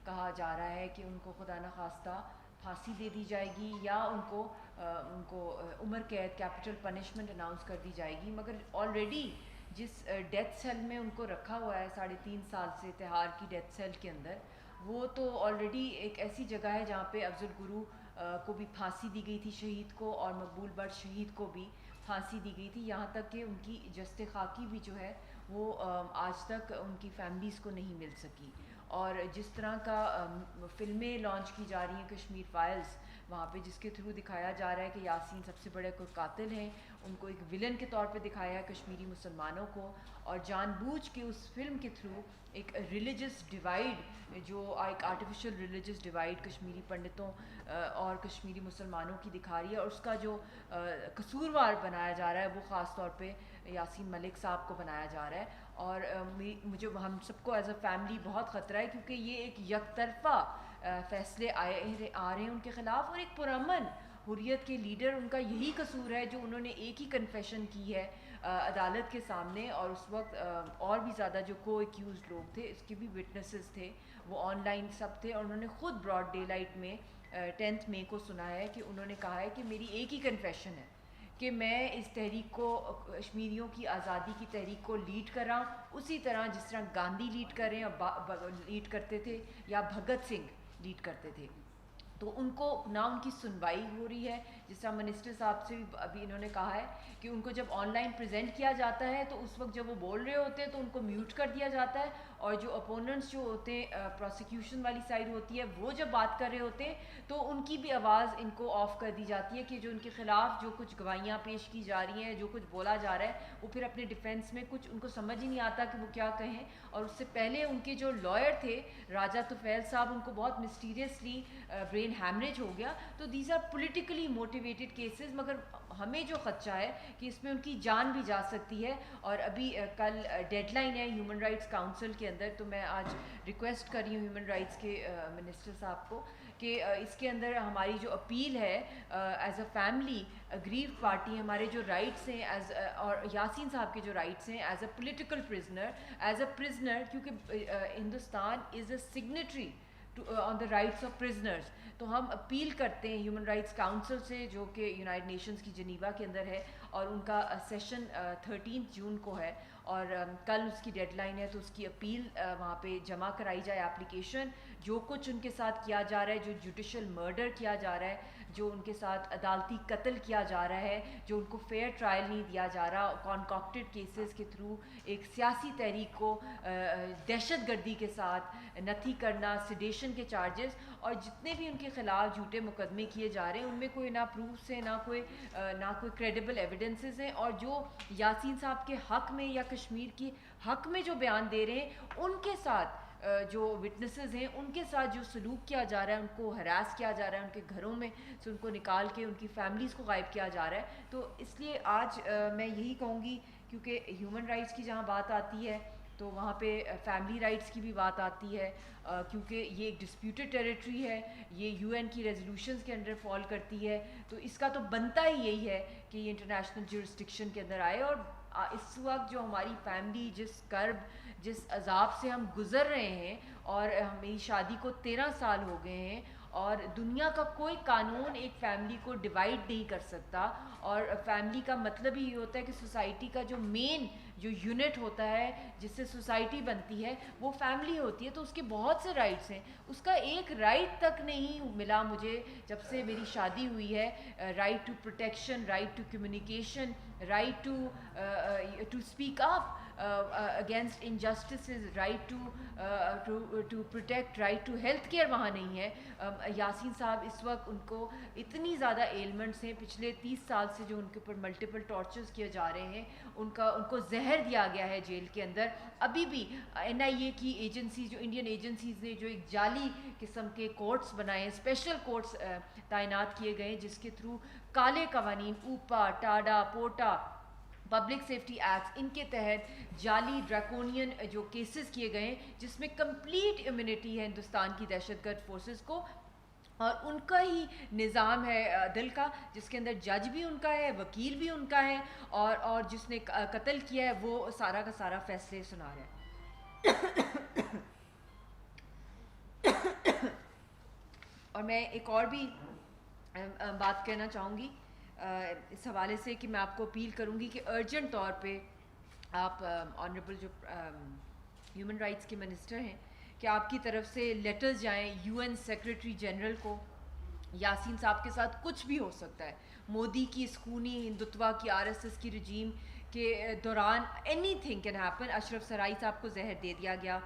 کہا جا رہا ہے کہ ان کو خدا نخواستہ پھانسی دے دی جائے گی یا ان کو عمر قید کیپٹل پنشمنٹ اناؤنس کر دی جائے گی. مگر آلریڈی جس ڈیتھ سیل میں ان کو رکھا ہوا ہے 3.5 سال سے تہار کی ڈیتھ سیل کے اندر, وہ تو آلریڈی ایک ایسی جگہ ہے جہاں پہ افضل گرو کو بھی پھانسی دی گئی تھی شہید کو, اور مقبول بٹ شہید کو بھی پھانسی دی گئی تھی, یہاں تک کہ ان کی جسد خاکی بھی جو ہے وہ آج تک ان کی فیملیز کو نہیں مل سکی. اور جس طرح کا فلمیں لانچ کی جا رہی ہیں کشمیر فائلز, وہاں پہ جس کے تھرو دکھایا جا رہا ہے کہ یاسین سب سے بڑے کوئی قاتل ہیں, ان کو ایک ولن کے طور پہ دکھایا ہے کشمیری مسلمانوں کو, اور جان بوجھ کے اس فلم کے تھرو ایک ریلیجس ڈیوائڈ, جو ایک آرٹیفیشل ریلیجس ڈیوائڈ کشمیری پنڈتوں اور کشمیری مسلمانوں کی دکھا رہی ہے, اور اس کا جو قصوروار بنایا جا رہا ہے وہ خاص طور پہ یاسین ملک صاحب کو بنایا جا رہا ہے. اور مجھے ہم سب کو ایز اے فیملی بہت خطرہ ہے, کیونکہ یہ ایک یک طرفہ فیصلے آ رہے ہیں ان کے خلاف, اور ایک پرامن حریت کے لیڈر, ان کا یہی قصور ہے جو انہوں نے ایک ہی کنفیشن کی ہے عدالت کے سامنے, اور اس وقت اور بھی زیادہ جو کو ایکیوزڈ لوگ تھے اس کے بھی وٹنسز تھے, وہ آن لائن سب تھے, اور انہوں نے خود براڈ ڈے لائٹ میں 10 مئی کو سنا ہے کہ انہوں نے کہا ہے کہ میری ایک ہی کنفیشن ہے کہ میں اس تحریک کو, کشمیریوں کی آزادی کی تحریک کو لیڈ کر رہا ہوں اسی طرح جس طرح گاندھی لیڈ کر رہے ہیں لیڈ کرتے تھے یا بھگت سنگھ لیڈ کرتے تھے. تو ان کو نہ ان کی سنوائی ہو رہی ہے, جس طرح منسٹر صاحب سے بھی ابھی انہوں نے کہا ہے کہ ان کو جب آن لائن پریزنٹ کیا جاتا ہے تو اس وقت جب وہ بول رہے ہوتے ہیں تو ان کو میوٹ کر دیا جاتا ہے, اور جو اپوننٹس جو ہوتے ہیں پروسیکیوشن والی سائڈ ہوتی ہے وہ جب بات کر رہے ہوتے ہیں تو ان کی بھی آواز ان کو آف کر دی جاتی ہے, کہ جو ان کے خلاف جو کچھ گواہیاں پیش کی جا رہی ہیں, جو کچھ بولا جا رہا ہے, وہ پھر اپنے ڈیفینس میں کچھ ان کو سمجھ ہی نہیں آتا کہ وہ کیا کہیں. اور اس سے پہلے ان کے جو لائر تھے راجہ طفیل صاحب, ان کو بہت مسٹیریسلی برین ہیمریج ہو گیا. تو these are politically motivated cases, مگر ہمیں جو خدشہ ہے کہ اس میں ان کی جان بھی جا سکتی ہے. اور ابھی کل ڈیڈ لائن ہے ہیومن رائٹس کاؤنسل کے اندر, تو میں آج ریکویسٹ کر رہی ہوں ہیومن رائٹس کے منسٹر صاحب کو کہ اس کے اندر ہماری جو اپیل ہے ایز اے فیملی اگریو پارٹی, ہمارے جو رائٹس ہیں ایز اور یاسین صاحب کے جو رائٹس ہیں ایز اے پولیٹیکل پرزنر, کیونکہ Hindustan is a signatory on the rights of prisoners. تو ہم اپیل کرتے ہیں ہیومن رائٹس کاؤنسل سے, جو کہ یونائٹڈ نیشنز کی جنیوا کے اندر ہے, اور ان کا سیشن 13 جون کو ہے, اور کل اس کی ڈیڈ لائن ہے, تو اس کی اپیل وہاں پہ جمع کرائی جائے اپلیکیشن. جو کچھ ان کے ساتھ کیا جا رہا ہے, جو جوڈیشل مرڈر کیا جا رہا ہے, جو ان کے ساتھ عدالتی قتل کیا جا رہا ہے, جو ان کو فیئر ٹرائل نہیں دیا جا رہا, کانکاکٹڈ کیسز کے تھرو ایک سیاسی تحریک کو دہشت گردی کے ساتھ نتھی کرنا, سیڈیشن کے چارجز, اور جتنے بھی ان کے خلاف جھوٹے مقدمے کیے جا رہے ہیں ان میں کوئی نہ پروفس ہیں, نہ کوئی کریڈیبل ایویڈنسز ہیں, اور جو یاسین صاحب کے حق میں یا کشمیر کی حق میں جو بیان دے رہے ہیں ان کے ساتھ جو وٹنسز ہیں ان کے ساتھ جو سلوک کیا جا رہا ہے, ان کو ہراس کیا جا رہا ہے, ان کے گھروں میں سے ان کو نکال کے ان کی فیملیز کو غائب کیا جا رہا ہے. تو اس لیے آج میں یہی کہوں گی, کیونکہ ہیومن رائٹس کی جہاں بات آتی ہے تو وہاں پہ فیملی رائٹس کی بھی بات آتی ہے, کیونکہ یہ ایک ڈسپیوٹڈ ٹیریٹری ہے, یہ یو این کی ریزولوشنز کے انڈر فال کرتی ہے, تو اس کا تو بنتا ہی یہی ہے کہ یہ انٹرنیشنل جورسڈکشن کے اندر آئے. اور اس وقت جو ہماری فیملی جس کرب جس عذاب سے ہم گزر رہے ہیں, اور میری شادی کو 13 سال ہو گئے ہیں, اور دنیا کا کوئی قانون ایک فیملی کو ڈیوائڈ نہیں کر سکتا, اور فیملی کا مطلب ہی یہ ہوتا ہے کہ سوسائٹی کا جو مین جو یونٹ ہوتا ہے جس سے سوسائٹی بنتی ہے وہ فیملی ہوتی ہے. تو اس کے بہت سے رائٹس ہیں, اس کا ایک رائٹ تک نہیں ملا مجھے جب سے میری شادی ہوئی ہے, right to protection, right to communication, right to speak up against injustices, right to protect, right to health care وہاں نہیں ہے. یاسین صاحب اس وقت ان کو اتنی زیادہ ایلمنٹس ہیں پچھلے 30 سال سے جو ان کے اوپر ملٹیپل ٹارچرز کیے جا رہے ہیں, ان کو زہر دیا گیا ہے جیل کے اندر. ابھی بھی این آئی اے کی ایجنسیز, جو انڈین ایجنسیز نے جو ایک جعلی قسم کے کورٹس بنائے ہیں, اسپیشل کورٹس تعینات کیے گئے ہیں جس کے تھرو کالے قوانین, اوپا, ٹاڈا, پوٹا, پبلک سیفٹی ایکٹس, ان کے تحت جعلی ڈریکونین جو کیسز کیے گئے ہیں جس میں کمپلیٹ امیونٹی ہے ہندوستان کی دہشت گرد فورسز کو, اور ان کا ہی نظام ہے عدل کا جس کے اندر جج بھی ان کا ہے, وکیل بھی ان کا ہے, اور جس نے قتل کیا ہے وہ سارا کا سارا فیصلے سنا رہا ہے. اور میں ایک اور بھی بات کہنا چاہوں گی اس حوالے سے کہ میں آپ کو اپیل کروں گی کہ ارجنٹ طور پہ آپ آنریبل جو ہیومن رائٹس کے منسٹر ہیں کہ آپ کی طرف سے لیٹرز جائیں یو این سیکریٹری جنرل کو. یاسین صاحب کے ساتھ کچھ بھی ہو سکتا ہے, مودی کی اس خونی ہندوتوا کی آر ایس ایس کی رجیم کے دوران اینی تھنگ کین ہیپن. اشرف سرائی صاحب کو زہر دے دیا گیا,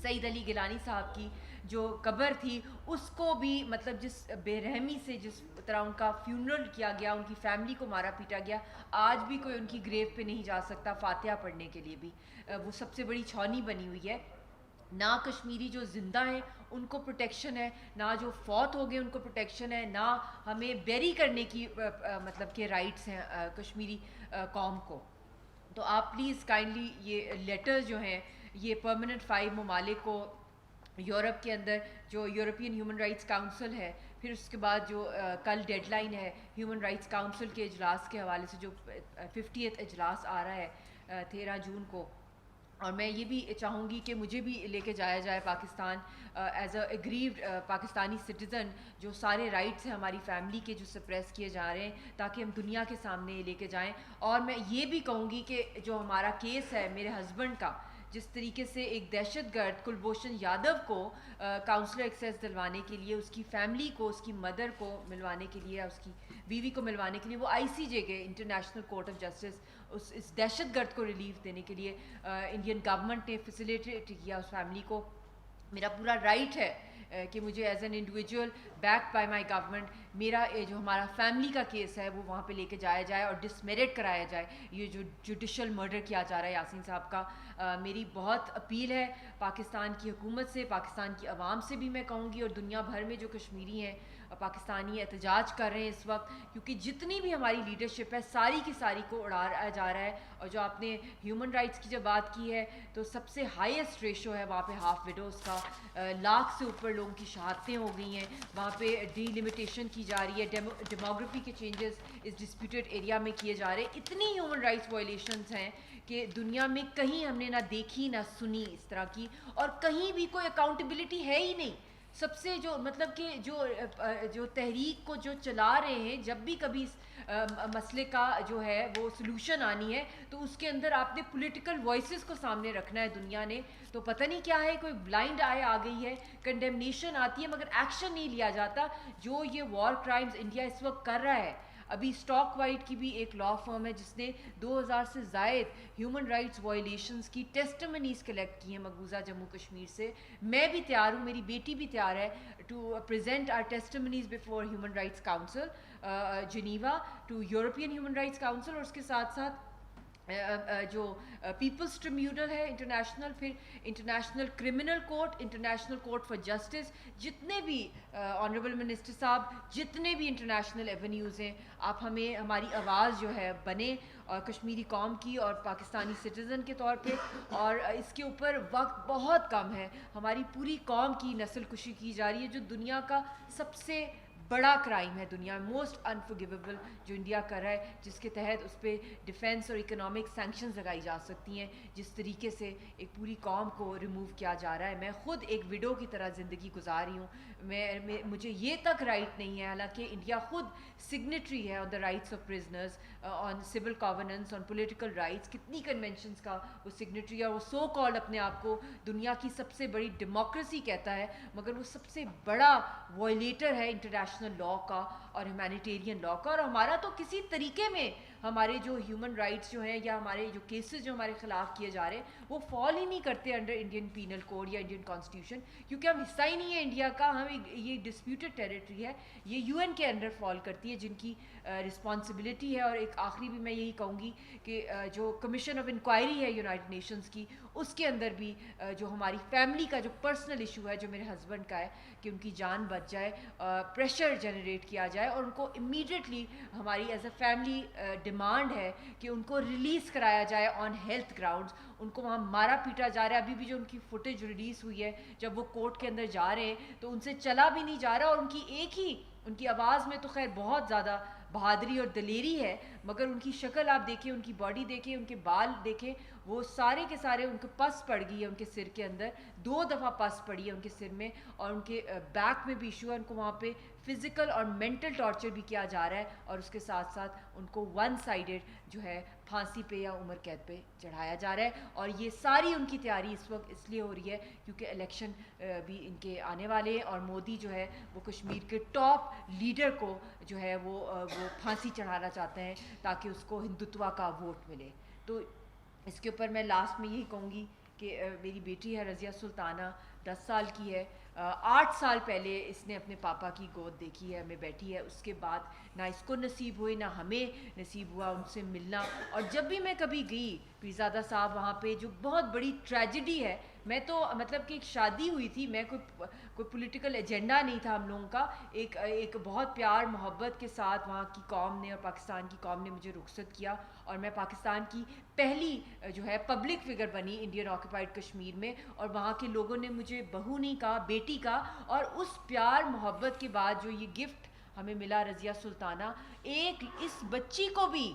سعید علی گیلانی صاحب کی جو قبر تھی اس کو بھی مطلب جس بے رحمی سے جس طرح ان کا فیونرل کیا گیا, ان کی فیملی کو مارا پیٹا گیا, آج بھی کوئی ان کی گریو پہ نہیں جا سکتا فاتحہ پڑھنے کے لیے بھی. وہ سب سے بڑی چھاونی بنی ہوئی ہے. نہ کشمیری جو زندہ ہیں ان کو پروٹیکشن ہے, نہ جو فوت ہو گئے ان کو پروٹیکشن ہے, نہ ہمیں بیری کرنے کی مطلب کہ رائٹس ہیں کشمیری قوم کو. تو آپ پلیز کائنڈلی یہ لیٹر جو ہیں یہ پرماننٹ 5 ممالک کو, یورپ کے اندر جو یورپین ہیومن رائٹس کاؤنسل ہے, پھر اس کے بعد جو کل ڈیڈ لائن ہے ہیومن رائٹس کاؤنسل کے اجلاس کے حوالے سے جو 50th اجلاس آ رہا ہے 13 جون کو, اور میں یہ بھی چاہوں گی کہ مجھے بھی لے کے جایا جائے Pakistan as a aggrieved Pakistani citizen. جو سارے رائٹس ہیں ہماری فیملی کے جو سپریس کیے جا رہے ہیں تاکہ ہم دنیا کے سامنے لے کے جائیں. اور میں یہ بھی کہوں گی کہ جو ہمارا کیس ہے میرے ہسبینڈ کا, جس طریقے سے ایک دہشت گرد کلبھوشن یادو کو کاؤنسلر ایکسیس دلوانے کے لیے, اس کی فیملی کو, اس کی مدر کو ملوانے کے لیے, اس کی بیوی کو ملوانے کے لیے وہ آئی سی جے گئے, انٹرنیشنل کورٹ آف جسٹس, اس دہشت گرد کو ریلیف دینے کے لیے انڈین گورنمنٹ نے فیسیلیٹیٹ کیا اس فیملی کو. میرا پورا رائٹ ہے کہ مجھے as an individual back by my government میرا جو ہمارا فیملی کا کیس ہے وہ وہاں پہ لے کے جایا جائے اور ڈسمیرٹ کرایا جائے. یہ جو جوڈیشل مرڈر کیا جا رہا ہے یاسین صاحب کا, میری بہت اپیل ہے پاکستان کی حکومت سے, پاکستان کی عوام سے بھی میں کہوں گی, اور دنیا بھر میں جو کشمیری ہیں پاکستانی احتجاج کر رہے ہیں اس وقت, کیونکہ جتنی بھی ہماری لیڈرشپ ہے ساری کی ساری کو اڑایا جا رہا ہے. اور جو آپ نے ہیومن رائٹس کی جب بات کی ہے تو سب سے ہائیسٹ ریشو ہے وہاں پہ ہاف وڈوز کا, 1 لاکھ سے اوپر لوگوں کی شہادتیں ہو گئی ہیں. وہاں پہ ڈی لمیٹیشن کی جا رہی ہے, ڈیموگرافی کے چینجز اس ڈسپیوٹیڈ ایریا میں کیے جا رہے ہیں. اتنی ہیومن رائٹس وائلیشنز ہیں کہ دنیا میں کہیں ہم نے نہ دیکھی نہ سنی اس طرح کی, اور کہیں بھی کوئی اکاؤنٹیبلٹی ہے ہی نہیں. سب سے جو مطلب کہ جو تحریک کو جو چلا رہے ہیں, جب بھی کبھی مسئلے کا جو ہے وہ سلوشن آنی ہے تو اس کے اندر آپ نے پولیٹیکل وائسز کو سامنے رکھنا ہے دنیا نے. تو پتہ نہیں کیا ہے, کوئی بلائنڈ آئی آ گئی ہے, کنڈیمنیشن آتی ہے مگر ایکشن نہیں لیا جاتا. جو یہ وار کرائمز انڈیا اس وقت کر رہا ہے, ابھی اسٹاک وائٹ کی بھی ایک لا فرم ہے جس نے 2000 سے زائد ہیومن رائٹس وائلیشنز کی ٹیسٹمنیز کلیکٹ کی ہیں مقبوضہ جموں کشمیر سے. میں بھی تیار ہوں, میری بیٹی بھی تیار ہے to present our testimonies before human rights council Geneva, to European human rights council, اور اس کے ساتھ ساتھ جو پیپلز ٹریبیونل ہے انٹرنیشنل, پھر international criminal court, international court for justice, جتنے بھی آنریبل منسٹر صاحب جتنے بھی انٹرنیشنل ایونیوز ہیں, آپ ہمیں ہماری آواز جو ہے بنے کشمیری قوم کی اور پاکستانی سٹیزن کے طور پہ. اور اس کے اوپر وقت بہت کم ہے, ہماری پوری قوم کی نسل کشی کی جا رہی ہے جو دنیا کا سب سے بڑا کرائم ہے, دنیا میں موسٹ انفرگیویبل جو انڈیا کر رہا ہے, جس کے تحت اس پہ ڈیفینس اور اکنامک سینکشنز لگائی جا سکتی ہیں. جس طریقے سے ایک پوری قوم کو ریموو کیا جا رہا ہے. میں خود ایک وڈو کی طرح زندگی گزار رہی ہوں, مجھے یہ تک رائٹ نہیں ہے, حالانکہ انڈیا خود سگنیٹری ہے on the rights of prisoners, on civil covenants, on political rights, کتنی کنونشنز کا وہ سگنیٹری ہے. اور وہ سو کالڈ اپنے آپ کو دنیا کی سب سے بڑی ڈیموکریسی کہتا ہے, مگر وہ سب سے بڑا وائلیٹر ہے انٹرنیشنل لاء کا اور ہیومینیٹیرین لاء کا. اور ہمارا تو کسی طریقے میں ہمارے جو ہیومن رائٹس جو ہیں یا ہمارے جو کیسز جو ہمارے خلاف کیے جا رہے ہیں وہ فال ہی نہیں کرتے انڈر انڈین پینل کوڈ یا انڈین کانسٹیٹیوشن, کیونکہ ہم حصہ ہی نہیں ہے انڈیا کا. ہم یہ ڈسپیوٹڈ ٹیریٹری ہے, یہ یو این کے انڈر فال کرتی ہے, جن کی رسپانسبلٹی ہے. اور ایک آخری بھی میں یہی کہوں گی کہ جو کمیشن آف انکوائری ہے یونائٹڈ نیشنز کی, اس کے اندر بھی جو ہماری فیملی کا جو پرسنل ایشو ہے جو میرے ہسبینڈ کا ہے کہ ان کی جان بچ جائے, پریشر جنریٹ کیا جائے, اور ان کو امیڈیٹلی ہماری ایز اے فیملی ڈیمانڈ ہے کہ ان کو ریلیز کرایا جائے آن ہیلتھ گراؤنڈز. ان کو وہاں مارا پیٹا جا رہا ہے. ابھی بھی جو ان کی فوٹیج ریلیز ہوئی ہے جب وہ کورٹ کے اندر جا رہے ہیں تو ان سے چلا بھی نہیں جا رہا, اور ان کی ایک ہی ان کی آواز میں تو خیر بہت زیادہ بہادری اور دلیری ہے, مگر ان کی شکل آپ دیکھیں, ان کی باڈی دیکھیں, ان کے بال دیکھیں, وہ سارے کے سارے ان کے پس پڑ گئی ہے ان کے سر کے اندر, 2 دفعہ پس پڑی ہے ان کے سر میں, اور ان کے بیک میں بھی ایشو ہے, ان کو وہاں پہ فزیکل اور مینٹل ٹارچر بھی کیا جا رہا ہے, اور اس کے ساتھ ساتھ ان کو ون سائیڈڈ جو ہے پھانسی پہ یا عمر قید پہ چڑھایا جا رہا ہے. اور یہ ساری ان کی تیاری اس وقت اس لیے ہو رہی ہے کیونکہ الیکشن بھی ان کے آنے والے ہیں, اور مودی جو ہے وہ کشمیر کے ٹاپ لیڈر کو جو ہے وہ پھانسی چڑھانا چاہتے ہیں تاکہ اس کو ہندوتوا کا ووٹ ملے. تو اس کے اوپر میں لاسٹ میں یہی کہوں گی کہ میری بیٹی ہے رضیہ سلطانہ, 10 سال کی ہے. 8 سال پہلے اس نے اپنے پاپا کی گود دیکھی ہے, ہمیں بیٹھی ہے, اس کے بعد نہ اس کو نصیب ہوئی نہ ہمیں نصیب ہوا ان سے ملنا. اور جب بھی میں کبھی گئی پیرزادہ صاحب وہاں پہ, جو بہت بڑی ٹریجڈی ہے, میں تو مطلب کہ ایک شادی ہوئی تھی, میں کوئی پولیٹیکل ایجنڈا نہیں تھا ہم لوگوں کا, ایک بہت پیار محبت کے ساتھ وہاں کی قوم نے اور پاکستان کی قوم نے مجھے رخصت کیا, اور میں پاکستان کی پہلی جو ہے پبلک فگر بنی انڈین آکوپائڈ کشمیر میں, اور وہاں کے لوگوں نے مجھے بہو نہیں کہا, بیٹی کا. اور اس پیار محبت کے بعد جو یہ گفٹ ہمیں ملا رضیہ سلطانہ, ایک اس بچی کو بھی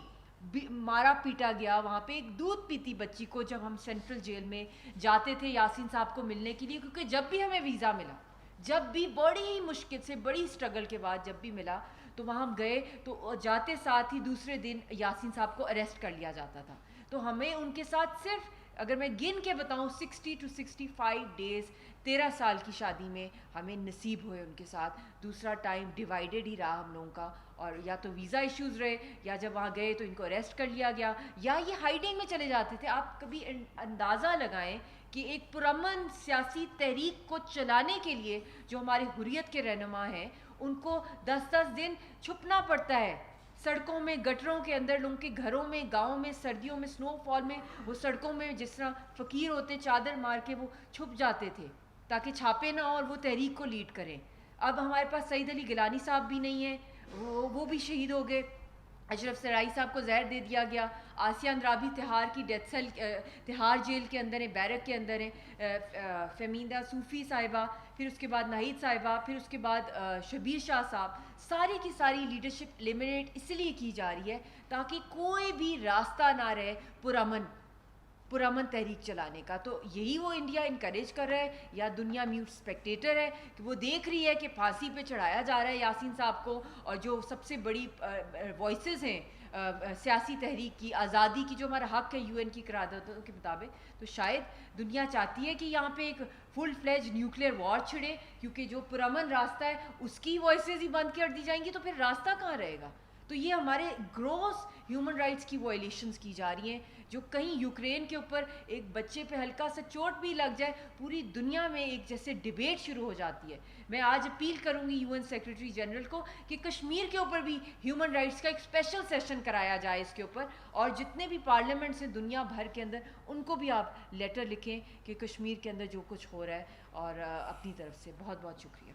مارا پیٹا گیا وہاں پہ, ایک دودھ پیتی بچی کو جب ہم سینٹرل جیل میں جاتے تھے یاسین صاحب کو ملنے کے لیے, کیونکہ جب بھی ہمیں ویزا ملا, جب بھی بڑی مشکل سے بڑی سٹرگل کے بعد جب بھی ملا, تو وہاں ہم گئے تو جاتے ساتھ ہی دوسرے دن یاسین صاحب کو اریسٹ کر لیا جاتا تھا. تو ہمیں ان کے ساتھ صرف اگر میں گن کے بتاؤں 60 to 65 ڈیز 13 سال کی شادی میں ہمیں نصیب ہوئے ان کے ساتھ. دوسرا ٹائم ڈیوائیڈڈ ہی رہا ہم لوگوں کا, اور یا تو ویزا ایشوز رہے, یا جب وہاں گئے تو ان کو اریسٹ کر لیا گیا, یا یہ ہائیڈنگ میں چلے جاتے تھے. آپ کبھی اندازہ لگائیں کہ ایک پرامن سیاسی تحریک کو چلانے کے لیے جو ہمارے حریت کے رہنما ہیں, ان کو 10-10 دن چھپنا پڑتا ہے سڑکوں میں, گٹروں کے اندر, لوگوں کے گھروں میں, گاؤں میں, سردیوں میں, سنو فال میں, وہ سڑکوں میں جس طرح فقیر ہوتے چادر مار کے وہ چھپ جاتے تھے تاکہ چھاپے نہ اور وہ تحریک کو لیڈ کریں. اب ہمارے پاس سعید علی گیلانی صاحب بھی نہیں ہیں, وہ بھی شہید ہو گئے. اشرف سرائی صاحب کو زہر دے دیا گیا. آسیہ اندرابی تہار کی ڈیتھ سیل تہار جیل کے اندر ہیں, بیرک کے اندر ہیں. فہمیدہ صوفی صاحبہ, پھر اس کے بعد ناہید صاحبہ, پھر اس کے بعد شبیر شاہ صاحب, ساری کی ساری لیڈرشپ ایلیمنیٹ اس لیے کی جا رہی ہے تاکہ کوئی بھی راستہ نہ رہے پرامن تحریک چلانے کا. تو یہی وہ انڈیا انکریج کر رہا ہے, یا دنیا میوٹ اسپیکٹیٹر ہے کہ وہ دیکھ رہی ہے کہ پھانسی پہ چڑھایا جا رہا ہے یاسین صاحب کو, اور جو سب سے بڑی وائسز ہیں سیاسی تحریک کی, آزادی کی, جو ہمارا حق ہے UN کی قراردادوں کے مطابق. تو شاید دنیا چاہتی ہے کہ یہاں پہ ایک فل فلیج نیوکلیئر وار چھڑے, کیونکہ جو پرامن راستہ ہے اس کی وائسز ہی بند کر دی جائیں گی تو پھر راستہ کہاں رہے گا. تو یہ ہمارے گروس ہیومن رائٹس کی وائلیشنز کی جا رہی ہیں, جو کہیں یوکرین کے اوپر ایک بچے پہ ہلکا سا چوٹ بھی لگ جائے پوری دنیا میں ایک جیسے ڈیبیٹ شروع ہو جاتی ہے. میں آج اپیل کروں گی UN سیکریٹری جنرل کو کہ کشمیر کے اوپر بھی ہیومن رائٹس کا ایک اسپیشل سیشن کرایا جائے اس کے اوپر, اور جتنے بھی پارلیمنٹس ہیں دنیا بھر کے اندر ان کو بھی آپ لیٹر لکھیں کہ کشمیر کے اندر جو کچھ ہو رہا ہے, اور اپنی طرف سے بہت بہت شکریہ.